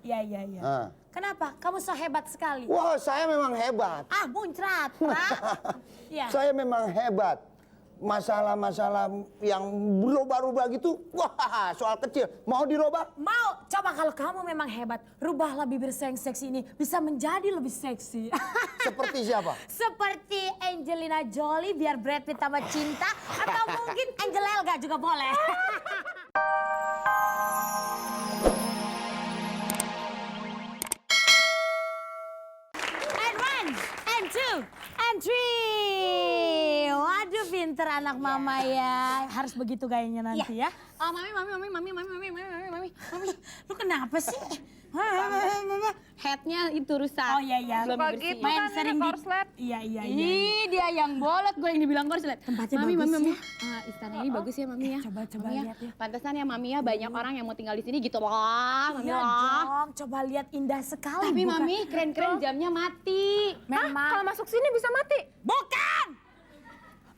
Iya. Kenapa? Kamu so hebat sekali. Wah, saya memang hebat. Ah, muncrat, Pak. Iya. Saya memang hebat. Masalah-masalah yang berubah-ubah gitu, wah soal kecil. Mau dirubah? Mau. Coba kalau kamu memang hebat, rubahlah bibir yang seksi ini bisa menjadi lebih seksi. Seperti siapa? Seperti Angelina Jolie biar Brad Pitt tambah cinta, atau mungkin Angel Elga juga boleh. And one, and two, and three. Waduh, pinter anak mama ya. Harus begitu gayanya nanti ya. Oh, mami. Lu kenapa sih? Headnya itu rusak. Oh iya. Belum Suka dibersihin. gitu Main kan, sering ini di... korslet. Iya. Ih, dia yang bolot, gue yang dibilang korslet. Tempatnya mami, bagus mami. ya. Istana ini bagus ya, mami ya. Coba Mami ya. lihat ya. Pantesan ya, mami ya, banyak orang yang mau tinggal di sini gitu loh, mami Iya loh. dong, coba lihat indah sekali. Tapi bukan? mami, keren-keren jamnya mati. Memang. Kalau masuk sini bisa mati. Bukan!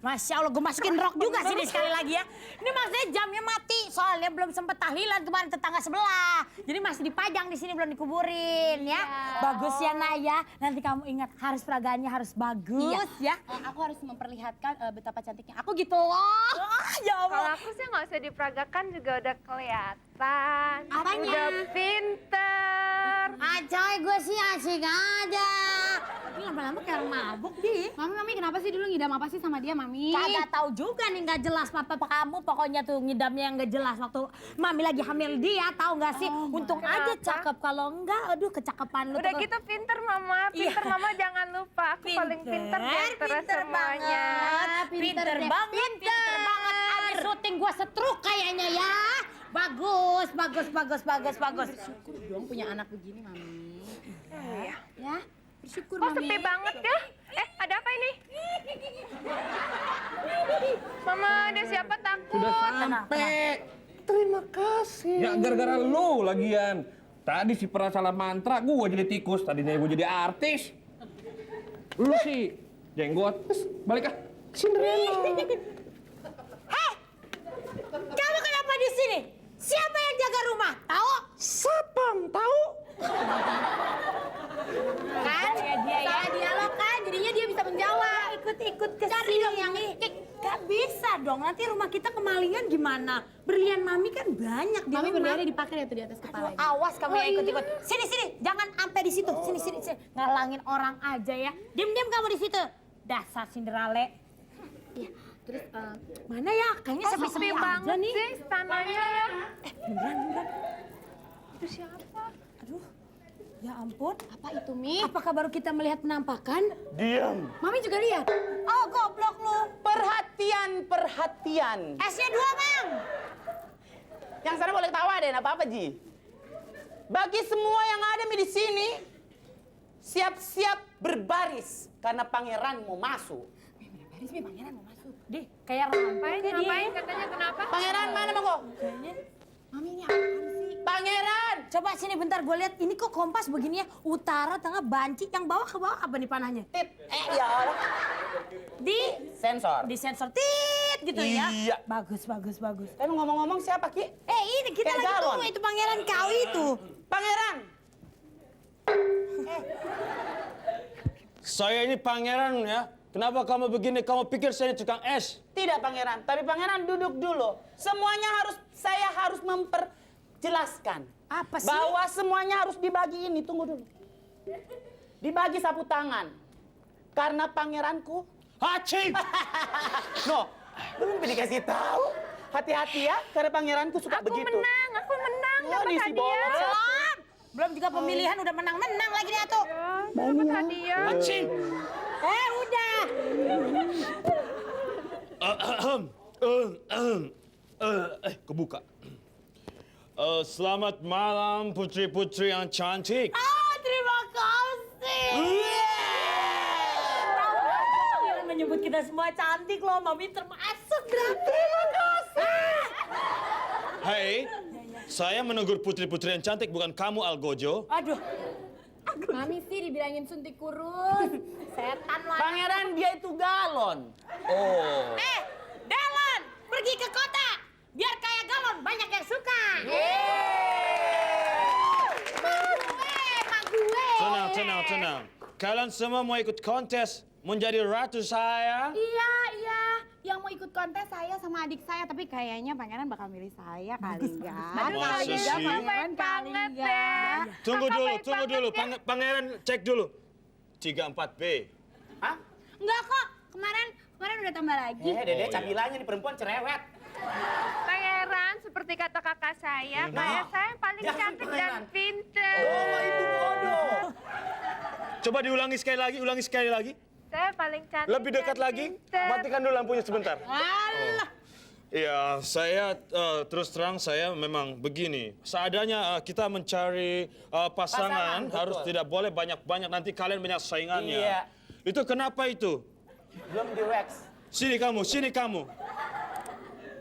Masya Allah, gue masukin rok juga sini sekali lagi ya. Ini maksudnya jamnya mati, soalnya belum sempet tahlilan kemarin tetangga sebelah. Jadi masih dipajang di sini, belum dikuburin ya. Bagus ya Naya, nanti kamu ingat harus peragaannya harus bagus ya. Aku harus memperlihatkan betapa cantiknya aku gitu loh. Ya Kalau Allah. aku sih nggak usah diperagakan juga udah kelihatan. Apanya? Udah pinter. Acoy, gue sih asik aja. Ini lama-lama kayak orang mabuk di. Mami, kenapa sih dulu ngidam apa sih sama dia, mami? Kagak tahu juga nih, nggak jelas papa kamu pokoknya tuh ngidamnya yang nggak jelas waktu mami lagi hamil dia, tahu nggak sih? Untung aja kenapa? cakep, kalau enggak aduh kecakapan lu Udah tuh. gitu pinter mama, Iya. mama jangan lupa. Aku paling pinter di antara semuanya. Pinter banget. Abis syuting gua setruk kayaknya ya. Bagus. Bersyukur dong punya anak begini, mami. Iya. Ya, bersyukur, Kok mami. sepi banget ya? Ada apa ini? Mama, ada siapa takut? Sudah sampai. Terima kasih. Ya gara-gara lu lagian. Tadi si pernah salah mantra, gua jadi tikus. Tadinya gua jadi artis. Lu sih jenggot. Terus balik ah. Cinderella. Hei, kamu kenapa di sini? Siapa yang jaga rumah? Tahu? Sapam, tahu? Kan? Salah dialog kan, jadinya dia bisa menjawab. Ikut ke Cari dong yang Gak bisa dong, nanti rumah kita kemalingan gimana? Berlian mami kan banyak di Mami rumah. berliannya dipakai ya tuh di atas kepala. Aduh, awas kamu yang ikut-ikut. Sini, jangan sampai di situ. Sini. Ngalangin orang aja ya. Diam kamu di situ. Dasar Cinderella. Iya. Terus Mana ya? Kayaknya Sepi sepi-sepi aja banget nih. sih istananya ya. Beneran. Itu siapa? Aduh, ya ampun. apa itu, Mi? Apakah baru kita melihat penampakan? Diam. Mami juga lihat. Oh, goblok lu. Perhatian. S-nya 2, Bang. Yang sana boleh tawa deh, apa apa Ji? Bagi semua yang ada di sini, siap-siap berbaris karena pangeran mau masuk. Baris, Mi, pangeran mau masuk. Dih, kayak rampai dia. Ngapain katanya kenapa? Pangeran mana Bang? Mami, ini apaan sih? Pangeran. Coba sini bentar gue lihat. Ini kok kompas begini ya? Utara, tengah, banci. Yang bawah ke bawah apa nih panahnya? Tit. Ya Allah. Di Sensor. sensor tit gitu ya. Iya. Bagus. Tapi ngomong-ngomong siapa Ki? Ini kita Kayak lagi galon. tunggu itu pangeran kau itu. Pangeran. Saya ini pangeran ya. Kenapa kamu begini? Kamu pikir saya ini tukang es? Tidak Pangeran, tapi Pangeran duduk dulu. Saya harus memperjelaskan. Apa sih? Bahwa semuanya harus dibagi ini, tunggu dulu. Dibagi sapu tangan. Karena pangeranku. Hacing! No, belum dikasih tahu. Hati-hati ya, karena pangeranku suka Aku begitu. menang dapat Ini si hadiah. Belum. Belum juga pemilihan udah menang-menang lagi dia tuh. Dapat hadiah. Hacing! Udah. Kebuka. Selamat malam putri-putri yang cantik. Terima kasih. Dia menyebut kita semua cantik loh, Mami termasuk. Terima kasih. Hai, saya menegur putri-putri yang cantik, bukan kamu Algojo. Aduh. Mami sih dibilangin suntik kurus. Setan lah. Pangeran dia itu galon. Oh. Delon, pergi ke kota. Biar kayak galon, banyak yang suka. tenang. Kalian semua mau ikut kontes menjadi ratu saya? Iya. Yang mau ikut kontes saya sama adik saya, tapi kayaknya pangeran bakal milih saya kali ya. Masa sih? Pangeran kali ya. Tunggu dulu. Pangeran cek dulu. 34B. Hah? Enggak kok, kemarin udah tambah lagi. Dede, cabilannya nih perempuan cerewet. Pangeran, seperti kata kakak saya, kayak saya yang paling Jangan, cantik dan Pangeran. pinter. Oh, ibu bodoh. Coba diulangi sekali lagi. Saya paling cantik Lebih dekat dan lagi. pinter. Matikan dulu lampunya sebentar. Alah. Ya, saya terus terang saya memang begini. Seadanya kita mencari pasangan, Pasangan, betul. harus tidak boleh banyak-banyak, nanti kalian banyak saingannya. Iya. Itu kenapa itu? Belum di wax. Sini kamu.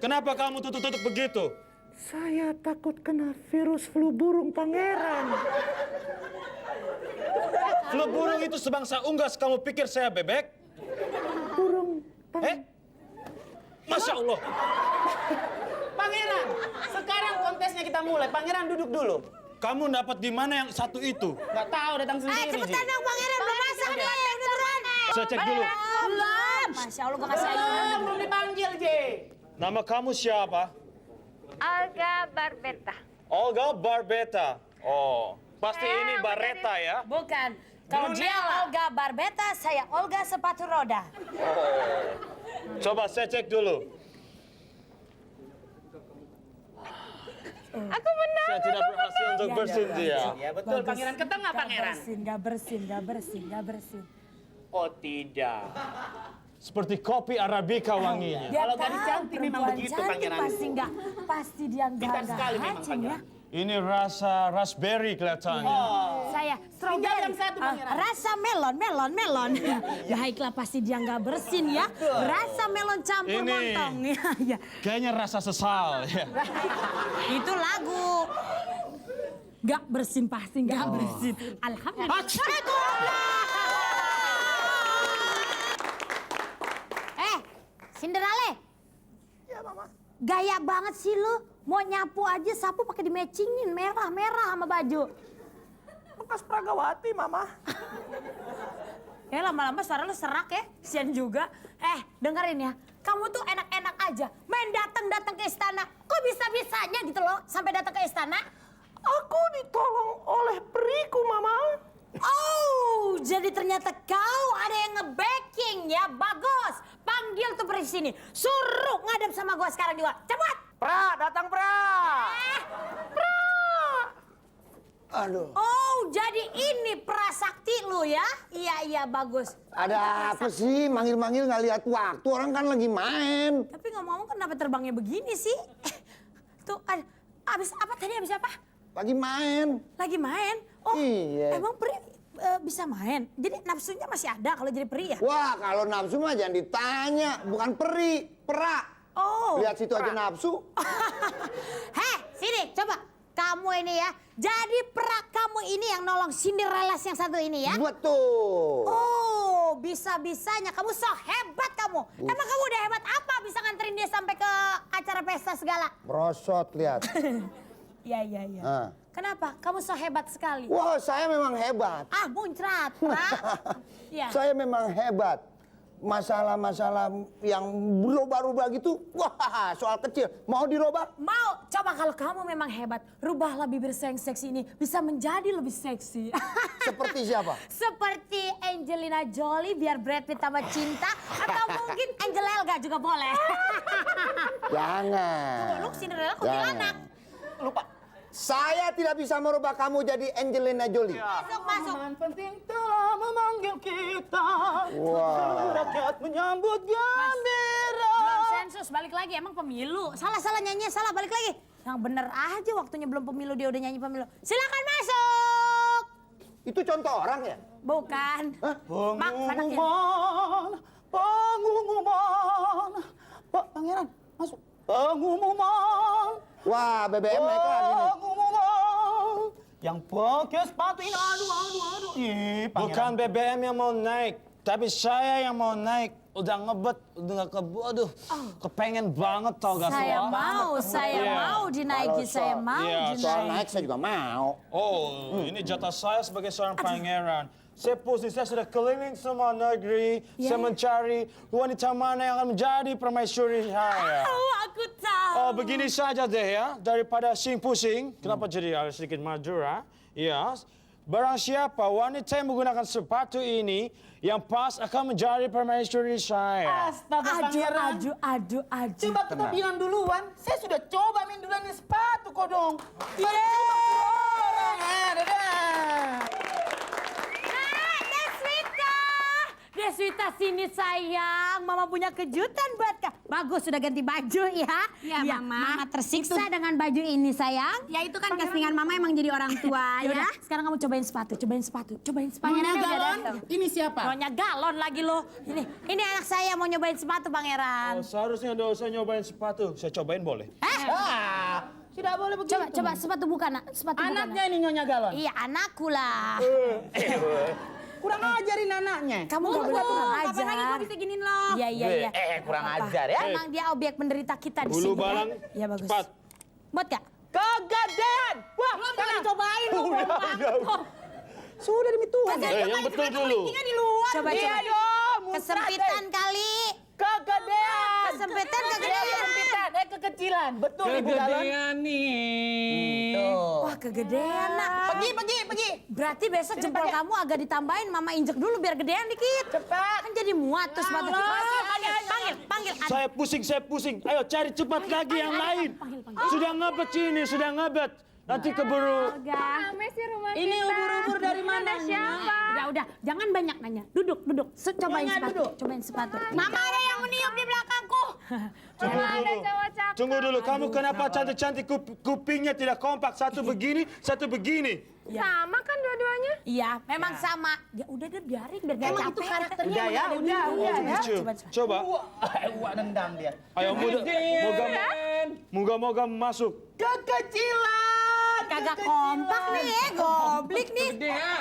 Kenapa kamu tutup-tutup begitu? Saya takut kena virus flu burung pangeran. Flu burung itu sebangsa unggas, kamu pikir saya bebek? Burung Masya Allah. Pangeran, sekarang kontesnya kita mulai. Pangeran duduk dulu. Kamu dapat di mana yang satu itu? Nggak tahu, datang sendiri, Ji. Cepetan dong pangeran, belum masak nih, udah buruan. Saya cek dulu. Belum. Masya Allah, gua kasih ayunan. Belum dipanggil, J. Nama kamu siapa? Olga Barbeta. Olga Barbeta. Oh, pasti Eh, ini udah Bareta ya? Bukan. Kalau dia Olga Barbeta, saya Olga sepatu roda. Coba saya cek dulu. Aku menang. Saya tidak berhasil untuk bersin dia. Ya betul, Pangeran ke tengah, Pangeran. Gak bersin. Oh tidak. Seperti kopi Arabica wanginya. Dia Kalau gadis tahu cantik memang perempuan begitu, cantik Pangeran. Pasti dia Pintar sekali memang, hacin ya. Pangeran. Ini rasa raspberry kelihatannya. Saya Tinggal strawberry. yang satu, Pangeran. Rasa melon. Baiklah pasti dia nggak bersin ya. Rasa melon campur Ini. montong. Ya. Kayaknya rasa sesal. Ya. Itu lagu. Gak bersin pasti gak bersin. Alhamdulillah. Cinderella. Ya, Mama. Gaya banget sih lu. Mau nyapu aja sapu pakai di-matchingin merah-merah sama baju. Bekas Pragawati, Mama. Ya lama-lama suara lu serak ya. Kesian juga. Dengerin ya. Kamu tuh enak-enak aja. Main datang-datang ke istana. Kok bisa-bisanya gitu loh sampai datang ke istana? Aku ditolong oleh periku, Mama. Oh, jadi ternyata kau ada yang nge-backing ya. Bagus. Panggil tuh peri sini. Suruh ngadep sama gua sekarang juga. Cepat. Pra, datang Pra. Aduh. Oh, jadi ini prasakti lu ya? Iya, bagus. Ada apa sih? Manggil-manggil nggak lihat waktu. Orang kan lagi main. Tapi ngomong-ngomong kenapa terbangnya begini sih? Tuh, abis apa tadi? Abis apa? Lagi main. Lagi main? Oh, Iya. emang peri bisa main? Jadi nafsunya masih ada kalau jadi peri ya? Wah, kalau nafsu mah jangan ditanya. Bukan peri, pra. Oh. Lihat situ aja nafsu. Heh, sini coba. Kamu ini ya. Jadi perak kamu ini yang nolong Cinderella yang satu ini ya? Betul. Oh, bisa-bisanya. Kamu so hebat kamu. Emang kamu udah hebat apa bisa nganterin dia sampai ke acara pesta segala? Merosot, lihat. Iya. Ah. Kenapa? Kamu so hebat sekali. Wah, saya memang hebat. Ah, muncrat, Pak. Iya. Saya memang hebat. Masalah-masalah yang berubah-ubah gitu, wah soal kecil. Mau dirubah? Mau. Coba kalau kamu memang hebat, rubahlah bibir yang seksi ini bisa menjadi lebih seksi. Seperti siapa? Seperti Angelina Jolie biar Brad Pitt tambah cinta. Atau mungkin Angel Elga juga boleh. Jangan. Lu Cinderella kuntilanak. Lupa. Saya tidak bisa merubah kamu jadi Angelina Jolie. Masuk. Penting telah memanggil kita. Wah. Rakyat menyambut gembira. Belum sensus, balik lagi. Emang pemilu. Salah nyanyi, salah balik lagi. Yang bener aja waktunya belum pemilu dia udah nyanyi pemilu. Silakan masuk. Itu contoh orang ya? Bukan. Hah? Pengumuman. Pak Pangeran, masuk. Pengumuman. Wah, BBM naik lagi nih. Pengumuman. Yang pakai sepatu ini, aduh. Bukan BBM yang mau naik, tapi saya yang mau naik. udah ngebet, udah aduh, kepengen banget tau gak Saya soal? saya Iya. mau dinaiki, saya mau Iya, Soal dinaiki. naik saya juga mau. Oh, ini jatah saya sebagai seorang pangeran. Saya pusing, saya sudah keliling semua negeri, saya mencari wanita mana yang akan menjadi permaisuri saya. Oh, aku tahu. Oh, begini saja deh ya, daripada pusing, kenapa jadi harus sedikit Madura? Ya, barang siapa wanita yang menggunakan sepatu ini yang pas akan menjadi permaisuri saya. Astaga pangeran. Aduh. Coba kita bilang duluan, saya sudah coba main duluan di sepatu kok dong. Deswita, sini sayang. Mama punya kejutan buat kau. Bagus, sudah ganti baju ya. Iya, Mama. Mama tersiksa dengan baju ini sayang. Ya itu kan castingan Mama emang jadi orang tua ya. Yaudah, sekarang kamu cobain sepatu. Pangeran udah Galon, datang. ini siapa? Nyonya galon lagi lo. Ini anak saya mau nyobain sepatu pangeran. Oh, seharusnya nggak usah nyobain sepatu, saya cobain boleh? Tidak boleh begitu. Coba sepatu buka nak. Sepatu buka, Anaknya nak. ini Nyonya Galon. Iya anakku lah. Kurang ajarin anaknya. Kamu nggak boleh kurang Kapan lagi ajar. gua bisa giniin lo? Iya. kurang Apa? ajar ya. Emang dia objek penderita kita di Bulu sini. balang, Ya bagus. cepat. Buat gak? Kegedean. Wah, jangan cobain lu. Sudah demi Tuhan. Yang betul dulu. Coba. Iya dong. Kesempitan kali. Kegedean. Kesempitan, kegedean. Kesempitan. Kekecilan. Betul Ibu Galon. Kegedean nih. Wah kegedean nak. Pergi. Berarti besok jempol kamu agak ditambahin. Mama injek dulu biar gedean dikit. Cepat. Kan jadi muat tuh sepatu. Panggil. Saya pusing. Ayo cari cepat lagi yang lain. Sudah ngebet ini, sudah ngebet. Nanti keburu. Rame sih rumah kita. Ini ubur-ubur dari mana? Ada siapa? Udah. Jangan banyak nanya. Duduk. Cobain Nyonya, sepatu. duduk. Cobain sepatu. Mama ada yang meniup di belakangku. Cuma ada cowok cakep. Tunggu dulu, kamu kenapa cantik-cantik kupingnya tidak kompak? Satu begini, satu begini. Sama kan dua-duanya? Iya, memang sama. Ya udah deh biarin biar gak Emang capek. itu karakternya Udah ya, emang ada udah ya. Coba. Wah, nendang dia. Ayo, moga masuk. Kekecilan. Kagak kompak nih ya, goblik nih.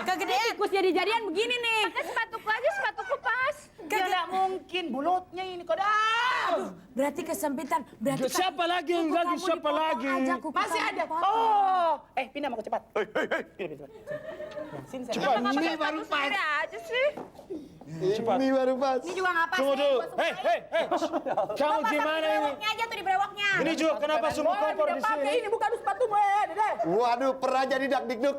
Kegedean. Tikus jadi-jadian begini nih. Pakai sepatuku aja, sepatuku pas. Ya nggak mungkin, bulutnya ini kodam. Berarti kesempitan. Berarti Siapa lagi yang kuku lagi? kamu Siapa dipotong lagi? aja, kuku Masih kamu ada. dipotong. Oh, pindah mau cepat. Pindah cepat. Sini saya. Cepat. Ini baru sendiri aja sih. Cepat. Ini baru pas. Ini juga nggak pas Tunggu nih, dulu. gua suka. Hei. Kamu gimana ini? Brewoknya aja tuh di brewoknya. Ini juga kenapa semua kompor di sini? Ini bukan sepatumu ya, Dede. Waduh, pernah jadi dak-dikduk.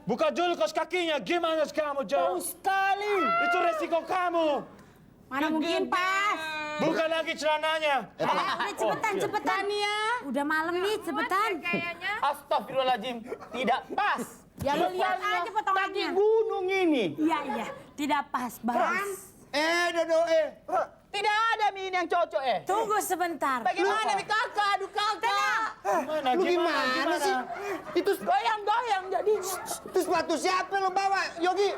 Buka dulu kaos kakinya. Gimana kamu, Jo? Sekali. Itu resiko kamu. Mana mungkin pas. Buka lagi celananya. Udah cepetan. ya. Udah malam nih, cepetan. Kayaknya. Astagfirullahaladzim. Tidak pas. Ya lu lihat aja potongannya. Gunung ini. Iya, tidak pas, Bas. Dodo. Tidak ada Min yang cocok Tunggu sebentar. Bagaimana nih kakak? Aduh kakak. Lu gimana sih? Itu Goyang-goyang jadi. itu sepatu siapa lo bawa, Yogi?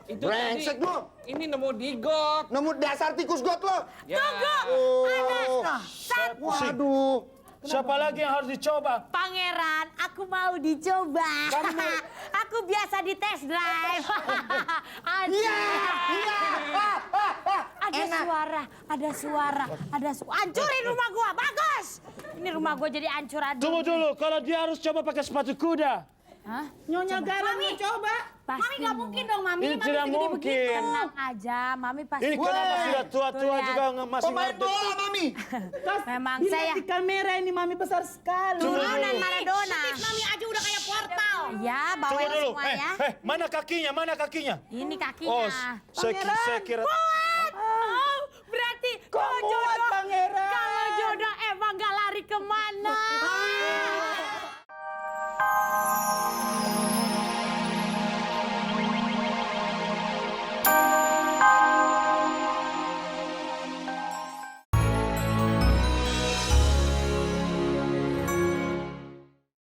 Itu Brengsek tadi, lu. ini nemu di got. Nemu dasar tikus got lo. Ya. Waduh. Siapa lagi yang harus dicoba? Pangeran, aku mau dicoba. Kamu- Aku biasa di test drive. Iya. Ada suara. Hancurin rumah gua, bagus. Ini rumah gua jadi hancur aduk. Tunggu dulu, kalau dia harus coba pakai sepatu kuda. Hah? Nyonya Galon mau coba. Pasti Mami nggak mungkin dong, Mami. Ini Mami tidak segede mungkin. begitu. Tenang aja, Mami pasti. Ini kenapa sudah tua-tua Tuh, juga lihat. masih Pemain ngerti? bola, Mami. Memang Dilihat saya di kamera ini Mami besar sekali. turunan Maradona. Mami aja udah kayak portal. Ya, bawa Tunggu dulu. semua ya. Mana kakinya? Ini kakinya. Oh, saya kira.